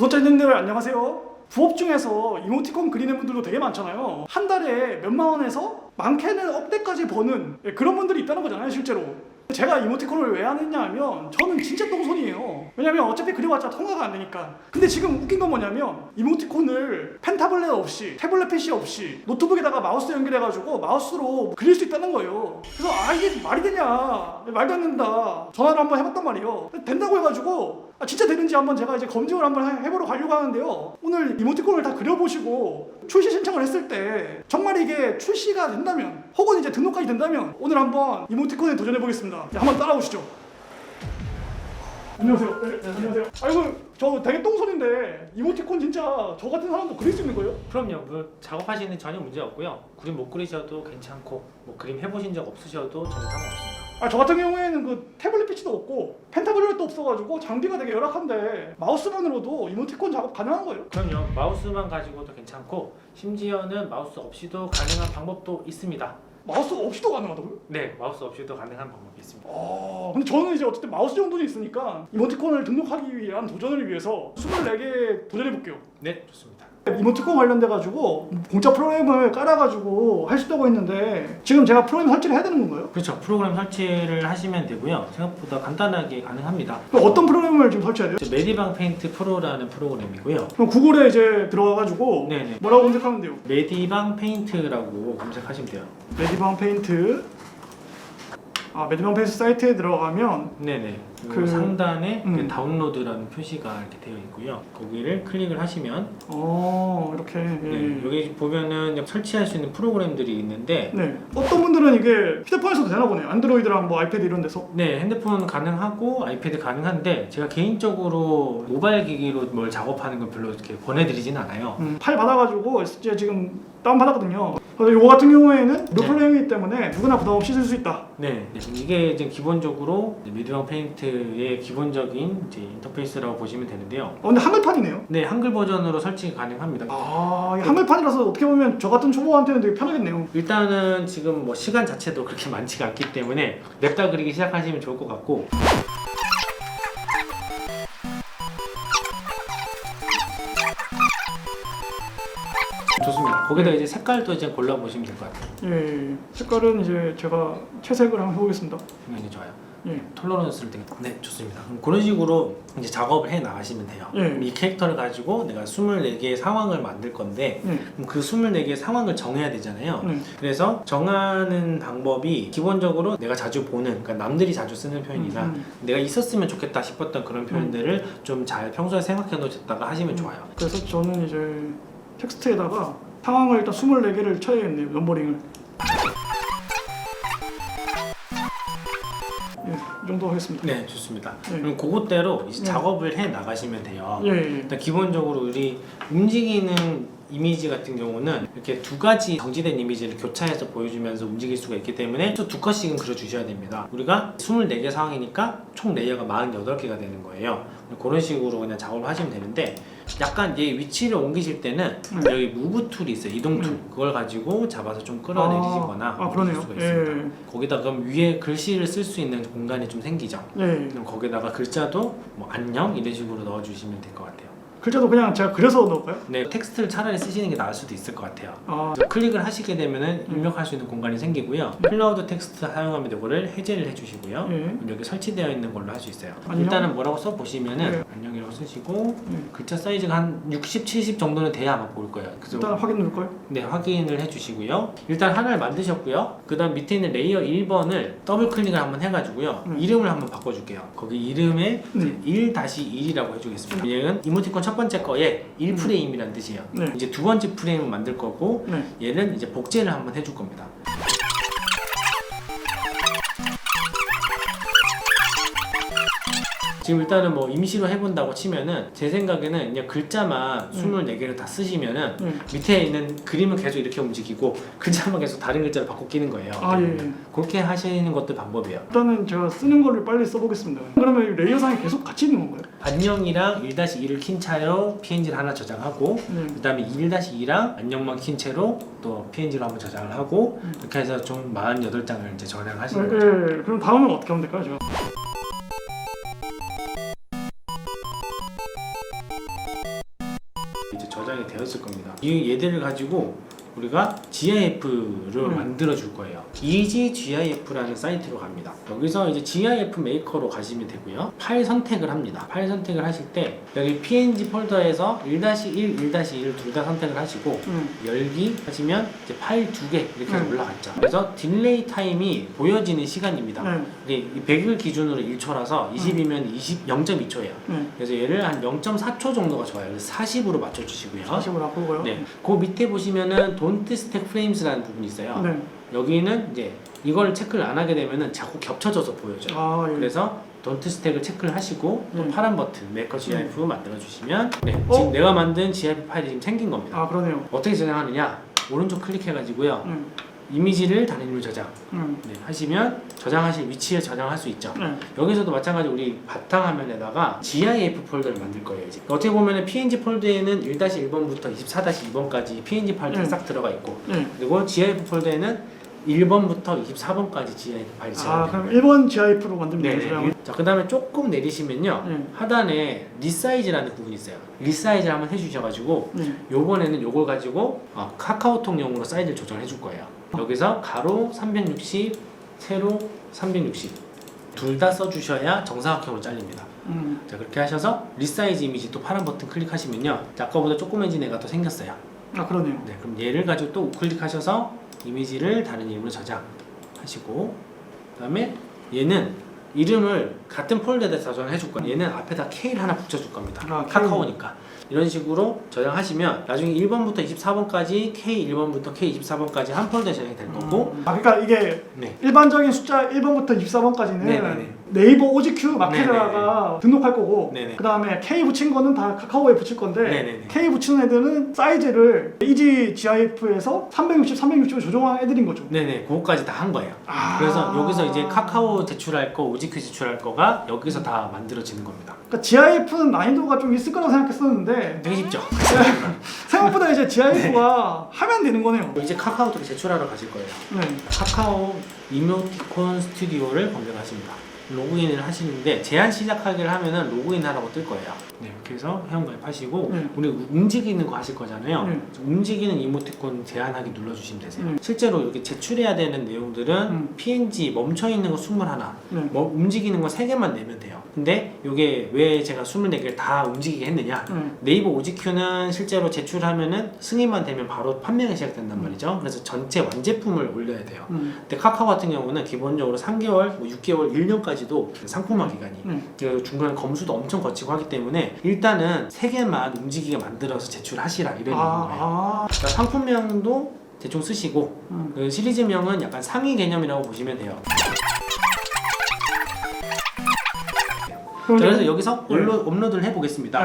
구독자님들 안녕하세요. 부업 중에서 이모티콘 그리는 분들도 되게 많잖아요. 한 달에 몇만 원에서 많게는 억대까지 버는 그런 분들이 있다는 거잖아요, 실제로. 제가 이모티콘을 왜 하느냐 하면 저는 진짜 똥손이에요. 왜냐면 어차피 그려봤자 통과가 안 되니까. 근데 지금 웃긴 건 뭐냐면 이모티콘을 펜 타블렛 없이, 태블릿 PC 없이 노트북에다가 마우스 연결해가지고 마우스로 그릴 수 있다는 거예요. 그래서 이게 말이 되냐, 말도 안 된다. 전화를 한번 해봤단 말이에요. 된다고 해가지고 진짜 되는지 한번 제가 이제 검증을 한번 해보러 가려고 하는데요. 오늘 이모티콘을 다 그려보시고 출시 신청을 했을 때 정말 이게 출시가 된다면, 혹은 이제 등록까지 된다면 오늘 한번 이모티콘에 도전해보겠습니다. 네, 한번 따라오시죠. 안녕하세요. 네, 안녕하세요. 아이고, 저 되게 똥손인데 이모티콘 진짜 저 같은 사람도 그릴 수 있는 거예요? 그럼요. 작업하시는 전혀 문제 없고요. 그림 못 그리셔도 괜찮고, 뭐 그림 해보신 적 없으셔도 전혀 상관없습니다. 저 같은 경우에는 그 태블릿 PC도 없고 펜타블렛도 없어가지고 장비가 되게 열악한데 마우스만으로도 이모티콘 작업 가능한 거예요? 그럼요. 마우스만 가지고도 괜찮고, 심지어는 마우스 없이도 가능한 방법도 있습니다. 마우스 없이도 가능하다고요? 네, 마우스 없이도 가능한 방법이 있습니다. 근데 저는 이제 어쨌든 마우스 정도는 있으니까 이모티콘을 등록하기 위한 도전을 위해서 24개 도전해볼게요. 네, 좋습니다. 이모티콘 관련돼가지고 공짜 프로그램을 깔아가지고 할 수 있다고 했는데 지금 제가 프로그램 설치를 해야 되는 건가요? 그렇죠. 프로그램 설치를 하시면 되고요. 생각보다 간단하게 가능합니다. 그럼 어떤 프로그램을 지금 설치해야 돼요? 메디방 페인트 프로라는 프로그램이고요. 그럼 구글에 이제 들어가가지고 네네. 뭐라고 검색하면 돼요? 메디방 페인트라고 검색하시면 돼요. 메디방 페인트. 메디방 페인트 사이트에 들어가면 네네. 그 상단에 다운로드라는 표시가 이렇게 되어 있고요. 거기를 클릭을 하시면 이렇게 네, 여기 보면은 설치할 수 있는 프로그램들이 있는데 네. 어떤 분들은 이게 휴대폰에서도 되나 보네요. 안드로이드랑 뭐 아이패드 이런 데서. 네, 핸드폰 가능하고 아이패드 가능한데 제가 개인적으로 모바일 기기로 뭘 작업하는 건 별로 이렇게 권해드리진 않아요. 파일 받아가지고 이제 지금 다운받았거든요. 그래서 이거 같은 경우에는 무료 프로그램이기 때문에 누구나 부담 없이 쓸 수 있다. 네, 이게 이제 기본적으로 메디방 페인트의 기본적인 이제 인터페이스라고 보시면 되는데요. 근데 한글판이네요. 네, 한글 버전으로 설치 가능합니다. 이게 한글판이라서 어떻게 보면 저 같은 초보한테는 되게 편하겠네요. 일단은 지금 뭐 시간 자체도 그렇게 많지가 않기 때문에 냅다 그리기 시작하시면 좋을 것 같고, 좋습니다. 거기다 이제 색깔도 이제 골라보시면 될 것 같아요. 예, 색깔은 이제 제가 채색을 한번 해보겠습니다. 굉장히 좋아요. 예. 톨러런스를 되게. 네, 좋습니다. 그럼 그런 식으로 이제 작업을 해 나가시면 돼요. 예. 이 캐릭터를 가지고 내가 24개의 상황을 만들 건데, 그럼 그 24개의 상황을 정해야 되잖아요. 그래서 정하는 방법이 기본적으로 내가 자주 보는, 그러니까 남들이 자주 쓰는 표현이나 내가 있었으면 좋겠다 싶었던 그런 표현들을 좀 잘 평소에 생각해 놓으셨다가 하시면 좋아요. 그래서 저는 이제 텍스트에다가 상황을 일단 24개를 쳐야겠네요. 넘버링을. 예, 이 정도 하겠습니다. 네, 좋습니다. 예. 그럼 그것대로 이제 작업을 해 나가시면 돼요. 예. 일단 기본적으로 우리 움직이는 이미지 같은 경우는 이렇게 두 가지 정지된 이미지를 교차해서 보여주면서 움직일 수가 있기 때문에 또 두 컷씩은 그려주셔야 됩니다. 우리가 24개 상황이니까 총 레이어가 48개가 되는 거예요. 그런 식으로 그냥 작업을 하시면 되는데, 약간 얘 위치를 옮기실 때는 여기 무브 툴이 있어요. 이동 툴. 그걸 가지고 잡아서 좀 끌어내리시거나 그러네요. 수가 있습니다. 예. 거기다 그럼 위에 글씨를 쓸 수 있는 공간이 좀 생기죠. 예. 그럼 거기다가 글자도 뭐 안녕 이런 식으로 넣어주시면 될 것 같아요. 글자도 그냥 제가 그려서 넣을까요? 네, 텍스트를 차라리 쓰시는 게 나을 수도 있을 것 같아요. 그래서 클릭을 하시게 되면은 입력할 수 있는 공간이 생기고요. 클라우드 텍스트 사용하면 이거를 해제를 해주시고요. 여기 설치되어 있는 걸로 할 수 있어요. 안녕? 일단은 뭐라고 써보시면은 안녕이라고 쓰시고 글자 사이즈가 한 60, 70 정도는 돼야 아마 보일 거예요. 그래서 일단 확인 누를까요? 네, 확인을 해주시고요. 일단 하나를 만드셨고요. 그 다음 밑에 있는 레이어 1번을 더블 클릭을 한번 해가지고요. 이름을 한번 바꿔줄게요. 거기 이름에 1-1이라고 해주겠습니다. 얘는 이모티콘 첫 번째 거에 1프레임이라는 뜻이에요. 이제 두 번째 프레임을 만들 거고, 얘는 이제 복제를 한번 해줄 겁니다. 지금 일단은 뭐 임시로 해본다고 치면은 제 생각에는 그냥 글자만 24개를 다 쓰시면은 밑에 있는 그림은 계속 이렇게 움직이고 글자만 계속 다른 글자를 바꿔 끼는 거예요. 예. 그렇게 하시는 것도 방법이에요. 일단은 제가 쓰는 거를 빨리 써보겠습니다. 그러면 이 레이어상에 계속 같이 있는 건가요? 안녕이랑 1-2를 킨 차로 PNG를 하나 저장하고, 그 다음에 1-2랑 안녕만 킨 채로 또 PNG로 한번 저장을 하고, 이렇게 해서 총 48장을 이제 저장하시는 거죠. 예. 그럼 다음은 어떻게 하면 될까요, 제가? 이제 저장이 되었을 겁니다. 이 얘들을 가지고 우리가 GIF를 만들어 줄 거예요. Easy GIF라는 사이트로 갑니다. 여기서 이제 GIF 메이커로 가시면 되고요. 파일 선택을 합니다. 파일 선택을 하실 때 여기 PNG 폴더에서 1-1, 1-1 둘 다 선택을 하시고 열기 하시면 이제 파일 2개 이렇게 해서 올라갔죠. 그래서 딜레이 타임이 보여지는 시간입니다. 이게 100일 기준으로 1초라서 20이면 0.2초예요. 그래서 얘를 한 0.4초 정도가 좋아요. 그래서 40으로 맞춰주시고요. 40으로 바꾸고요. 네, 그 밑에 보시면은 Don't Stack Frames라는 부분이 있어요. 여기는 이제 이걸 체크를 안 하게 되면은 자꾸 겹쳐져서 보여져요. 예. 그래서 Don't Stack을 체크를 하시고 또 파란 버튼 Maker GIF 만들어 주시면 지금 내가 만든 GIF 파일이 지금 생긴 겁니다. 그러네요. 어떻게 저장하느냐? 오른쪽 클릭해 가지고요. 이미지를 다른 이름으로 저장 하시면 저장하실 위치에 저장할 수 있죠. 여기서도 마찬가지로 우리 바탕화면에다가 GIF 폴더를 만들 거예요. 이제 어떻게 보면 PNG 폴더에는 1-1번부터 24-2번까지 PNG 파일이 싹 들어가 있고 그리고 GIF 폴더에는 1번부터 24번까지 GIF 파일이 들어가 그럼 1번 GIF로 만들면 되죠. 자, 그 다음에 조금 내리시면요 하단에 리사이즈라는 부분이 있어요. 리사이즈 한번 해주셔가지고 요번에는 요걸 가지고 카카오톡용으로 사이즈를 조정해 줄 거예요. 여기서 가로 360, 세로 360 둘 다 써주셔야 정사각형으로 잘립니다. 자, 그렇게 하셔서 리사이즈 이미지 또 파란 버튼 클릭하시면요 아까보다 조그매진 애가 또 생겼어요. 그러네요. 네, 그럼 얘를 가지고 또 우클릭하셔서 이미지를 다른 이름으로 저장하시고 그 다음에 얘는 이름을 같은 폴더에다 저장해 줄 거예요. 얘는 앞에다 K를 하나 붙여줄 겁니다. 카카오니까. 이런 식으로 저장하시면 나중에 1번부터 24번까지 K1번부터 K24번까지 한 폴더에 저장이 될 거고 그러니까 이게 일반적인 숫자 1번부터 24번까지는 네이버 OGQ 마켓에다가 등록할 거고 그 다음에 K 붙인 거는 다 카카오에 붙일 건데 K 붙이는 애들은 사이즈를 이지 GIF에서 360, 360을 조정한 애들인 거죠. 그거까지 다 한 거예요. 그래서 여기서 이제 카카오 제출할 거, OGQ 제출할 거가 여기서 다 만들어지는 겁니다. 그러니까 GIF는 난이도가 좀 있을 거라고 생각했었는데 되게 쉽죠? 생각보다 이제 GIF가 하면 되는 거네요. 이제 카카오톡에 제출하러 가실 거예요. 카카오 이모티콘 스튜디오를 검색하십니다. 로그인을 하시는데 제한 시작하기를 하면은 로그인 하라고 뜰 거예요. 이렇게 해서 회원가입하시고 우리 움직이는 거 하실 거잖아요. 움직이는 이모티콘 제한하기 눌러주시면 되세요. 실제로 이렇게 제출해야 되는 내용들은 PNG 멈춰있는 거 21, 움직이는 거 3개만 내면 돼요. 근데 이게 왜 제가 24개를 다 움직이게 했느냐, 네이버 OGQ는 실제로 제출하면은 승인만 되면 바로 판매가 시작된단 말이죠. 그래서 전체 완제품을 올려야 돼요. 근데 카카오 같은 경우는 기본적으로 3개월, 6개월, 1년까지도 상품화 기간이 그리고 중간에 검수도 엄청 거치고 하기 때문에 일단은 3개만 움직이게 만들어서 제출하시라 이런 얘기인 거예요. 그러니까 상품명도 대충 쓰시고 그 시리즈명은 약간 상위 개념이라고 보시면 돼요. 그래서 여기서 업로드를 해보겠습니다.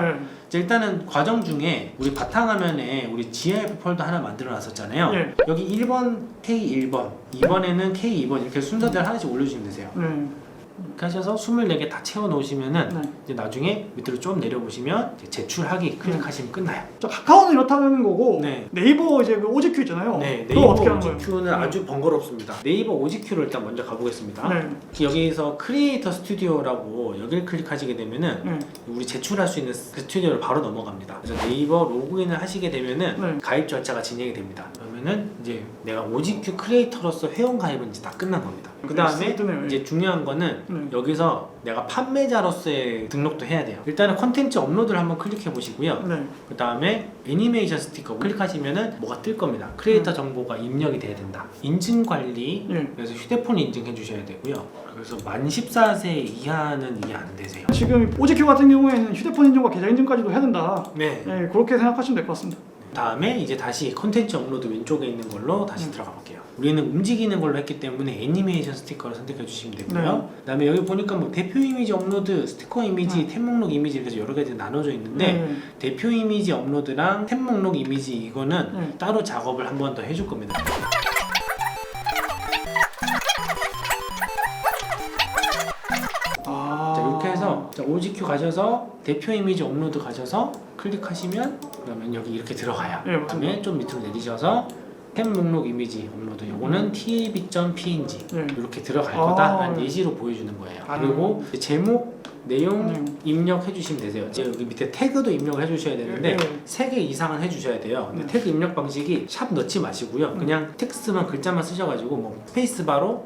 자, 일단은 과정 중에 우리 바탕화면에 우리 GIF 폴더 하나 만들어 놨었잖아요. 여기 1번, K1번, 2번에는 K2번 이렇게 순서대로 하나씩 올려주시면 되세요. 이렇게 하셔서 24개 다 채워 놓으시면은 이제 나중에 밑으로 좀 내려보시면 이제 제출하기 클릭하시면 끝나요. 카카오는 이렇다는 거고 네이버 이제 그 OGQ 있잖아요. 네이버 어떻게 하는 거예요? OGQ는 아주 번거롭습니다. 네이버 OGQ를 일단 먼저 가보겠습니다. 여기서 크리에이터 스튜디오라고 여기를 클릭하시게 되면은 우리 제출할 수 있는 스튜디오를 바로 넘어갑니다. 그래서 네이버 로그인을 하시게 되면은 가입 절차가 진행이 됩니다. 그러면은 이제 내가 OGQ 크리에이터로서 회원 가입은 이제 다 끝난 겁니다. 그 다음에 이제 중요한 거는 여기서 내가 판매자로서의 등록도 해야 돼요. 일단은 컨텐츠 업로드를 한번 클릭해 보시고요. 그 다음에 애니메이션 스티커 클릭하시면은 뭐가 뜰 겁니다. 크리에이터 정보가 입력이 돼야 된다. 인증 관리, 그래서 휴대폰 인증해 주셔야 되고요. 그래서 만 14세 이하는 이해 안 되세요. 지금 OGQ 같은 경우에는 휴대폰 인증과 계좌 인증까지도 해야 된다. 그렇게 생각하시면 될 것 같습니다. 다음에 이제 다시 컨텐츠 업로드 왼쪽에 있는 걸로 다시 들어가 볼게요. 우리는 움직이는 걸로 했기 때문에 애니메이션 스티커를 선택해 주시면 되고요. 그 다음에 여기 보니까 뭐 대표 이미지 업로드, 스티커 이미지, 템 목록 이미지 이렇게 여러 가지 나눠져 있는데 대표 이미지 업로드랑 템 목록 이미지 이거는 따로 작업을 한 번 더 해줄 겁니다. 자, 이렇게 해서 OGQ 가셔서 대표 이미지 업로드 가셔서 클릭하시면 그러면 여기 이렇게 들어가요. 그다음에 좀 밑으로 내리셔서 템 목록 이미지 업로드 요거는 tab.png 이렇게 들어갈 거다 라는 예시로 보여주는 거예요. 그리고 제목 내용 입력해 주시면 되세요. 이제 여기 밑에 태그도 입력을 해 주셔야 되는데 네. 3개 이상은 해 주셔야 돼요. 근데 네. 태그 입력 방식이 샵 넣지 마시고요. 그냥 텍스트만 글자만 쓰셔가지고 뭐 스페이스바로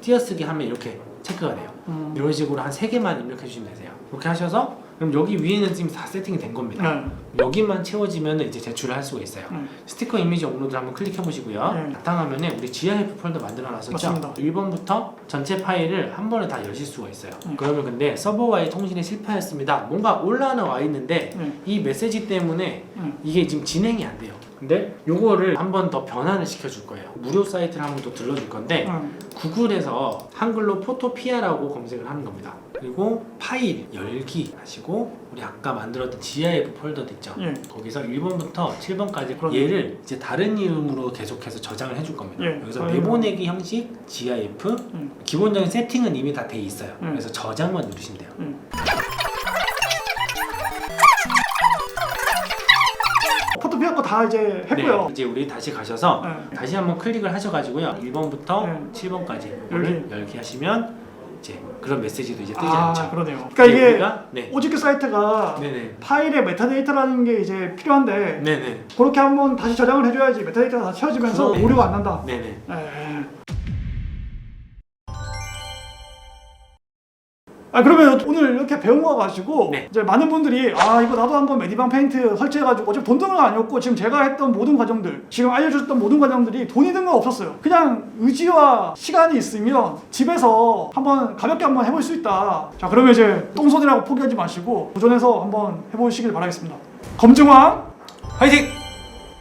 띄어쓰기 하면 이렇게 체크가 돼요. 이런 식으로 한 3개만 입력해 주시면 되세요. 그렇게 하셔서 그럼 여기 위에는 지금 다 세팅이 된 겁니다. 네. 여기만 채워지면 이제 제출을 할 수가 있어요. 스티커 이미지 업로드 한번 클릭해 보시고요. 네. 바탕화면에 우리 GIF 폴더 만들어 놨었죠. 맞습니다. 1번부터 전체 파일을 한 번에 다 여실 수가 있어요. 그러면 근데 서버와의 통신이 실패하였습니다. 뭔가 올라는 와 있는데 이 메시지 때문에 이게 지금 진행이 안 돼요. 근데 요거를 한 번 더 변환을 시켜줄 거예요. 무료 사이트를 한 번 더 들러줄 건데 구글에서 한글로 포토피아라고 검색을 하는 겁니다. 그리고 파일 열기 하시고 우리 아까 만들었던 GIF 폴더도 있죠. 거기서 1번부터 7번까지 얘를 이제 다른 이름으로 계속해서 저장을 해줄 겁니다. 여기서 내보내기 형식 GIF 기본적인 세팅은 이미 다 돼 있어요. 그래서 저장만 누르시면 돼요. 포토피아 거 다 이제 했고요. 네, 이제 우리 다시 가셔서 다시 한번 클릭을 하셔가지고요. 1번부터 7번까지 열기 하시면 이제 그런 메시지도 이제 뜨지 않죠. 그러네요. 그러니까 이게 여기가, 오지큐 사이트가 네네. 파일의 메타데이터라는 게 이제 필요한데 네네. 그렇게 한번 다시 저장을 해줘야지 메타데이터가 다 채워지면서 그러네. 오류가 안 난다. 네네. 그러면 오늘 이렇게 배운 거 가지고 네. 이제 많은 분들이 이거 나도 한번 메디방 페인트 설치해가지고 어차피 돈 드는 거 아니었고 지금 제가 했던 모든 과정들 지금 알려주셨던 모든 과정들이 돈이 든 건 없었어요. 그냥 의지와 시간이 있으면 집에서 한번 가볍게 한번 해볼 수 있다. 자, 그러면 이제 똥손이라고 포기하지 마시고 도전해서 한번 해보시길 바라겠습니다. 검증왕 화이팅!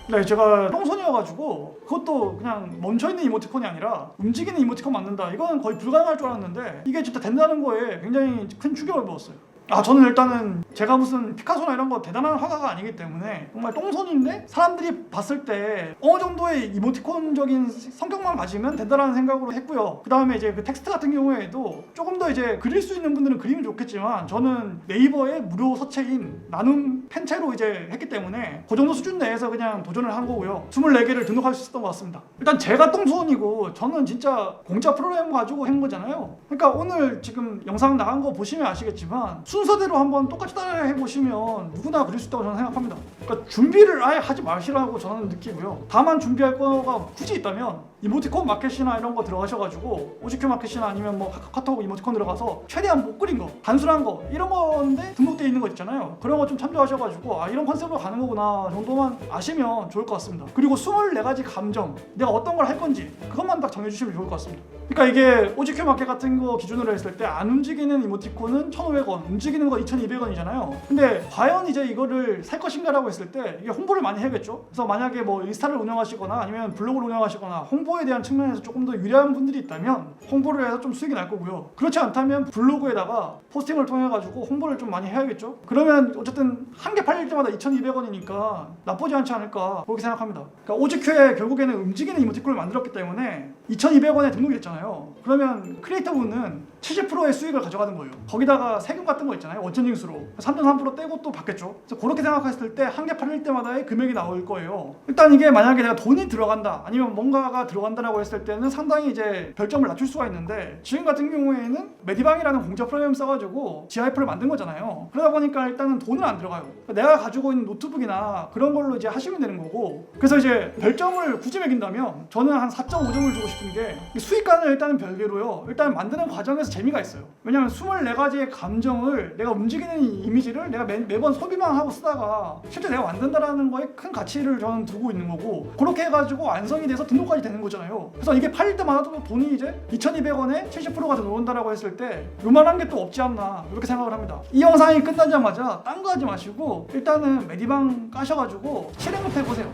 네, 제가 똥손이어가지고 그것도 그냥 멈춰있는 이모티콘이 아니라 움직이는 이모티콘 만든다, 이거는 거의 불가능할 줄 알았는데 이게 진짜 된다는 거에 굉장히 큰 충격을 먹었어요. 저는 일단은 제가 무슨 피카소나 이런 거 대단한 화가가 아니기 때문에 정말 똥손인데 사람들이 봤을 때 어느 정도의 이모티콘적인 성격만 가지면 된다라는 생각으로 했고요. 그 다음에 이제 그 텍스트 같은 경우에도 조금 더 이제 그릴 수 있는 분들은 그리면 좋겠지만 저는 네이버의 무료 서체인 나눔 팬체로 이제 했기 때문에 그 정도 수준 내에서 그냥 도전을 한 거고요. 24개를 등록할 수 있었던 것 같습니다. 일단 제가 똥손이고 저는 진짜 공짜 프로그램 가지고 한 거잖아요. 그러니까 오늘 지금 영상 나간 거 보시면 아시겠지만 순서대로 한번 똑같이 따라 해보시면 누구나 그릴 수 있다고 저는 생각합니다. 그러니까 준비를 아예 하지 마시라고 저는 느끼고요. 다만 준비할 거가 굳이 있다면 이모티콘 마켓이나 이런 거 들어가셔가지고 오지큐 마켓이나 아니면 뭐 카카오톡 이모티콘 들어가서 최대한 못 그린 거, 단순한 거 이런 건데 등록되어 있는 거 있잖아요. 그런 거 좀 참조하셔가지고 이런 컨셉으로 가는 거구나 정도만 아시면 좋을 것 같습니다. 그리고 24가지 감정, 내가 어떤 걸 할 건지 그것만 딱 정해주시면 좋을 것 같습니다. 그러니까 이게 오지큐 마켓 같은 거 기준으로 했을 때 안 움직이는 이모티콘은 1,500원, 움직이는 거 2,200원이잖아요. 근데 과연 이제 이거를 살 것인가라고 했을 때 이게 홍보를 많이 해야겠죠. 그래서 만약에 뭐 인스타를 운영하시거나 아니면 블로그를 운영하시거나 홍보에 대한 측면에서 조금 더 유리한 분들이 있다면 홍보를 해서 좀 수익이 날 거고요. 그렇지 않다면 블로그에다가 포스팅을 통해 가지고 홍보를 좀 많이 해야겠죠. 그러면 어쨌든 한 개 팔릴 때마다 2,200원이니까 나쁘지 않지 않을까 그렇게 생각합니다. 그러니까 오지큐에 결국에는 움직이는 이모티콘을 만들었기 때문에 2,200원에 등록이 됐잖아요. 그러면 크리에이터분은 70%의 수익을 가져가는 거예요. 거기다가 세금 같은 거 있잖아요. 원천징수로 3.3% 떼고 또 받겠죠. 그래서 그렇게 생각했을 때 한 개 팔릴 때마다의 금액이 나올 거예요. 일단 이게 만약에 내가 돈이 들어간다 아니면 뭔가가 들어간다라고 했을 때는 상당히 이제 별점을 낮출 수가 있는데 지금 같은 경우에는 메디방이라는 공짜 프로그램 써가지고 GIF를 만든 거잖아요. 그러다 보니까 일단은 돈은 안 들어가요. 그러니까 내가 가지고 있는 노트북이나 그런 걸로 이제 하시면 되는 거고, 그래서 이제 별점을 굳이 매긴다면 저는 한 4.5점을 주고 싶은 게 수익과는 일단은 별개로요. 일단 만드는 과정에서 재미가 있어요. 왜냐면 24가지의 감정을 내가 움직이는 이미지를 내가 매번 소비만 하고 쓰다가 실제 내가 만든다라는 거에 큰 가치를 저는 두고 있는 거고, 그렇게 해가지고 완성이 돼서 등록까지 되는 거잖아요. 그래서 이게 팔릴 때마다 또 돈이 이제 2,200원에 70%가 들어온다라고 했을 때 요만한 게 또 없지 않나 이렇게 생각을 합니다. 이 영상이 끝나자마자 딴 거 하지 마시고 일단은 메디방 까셔가지고 실행부터 해보세요.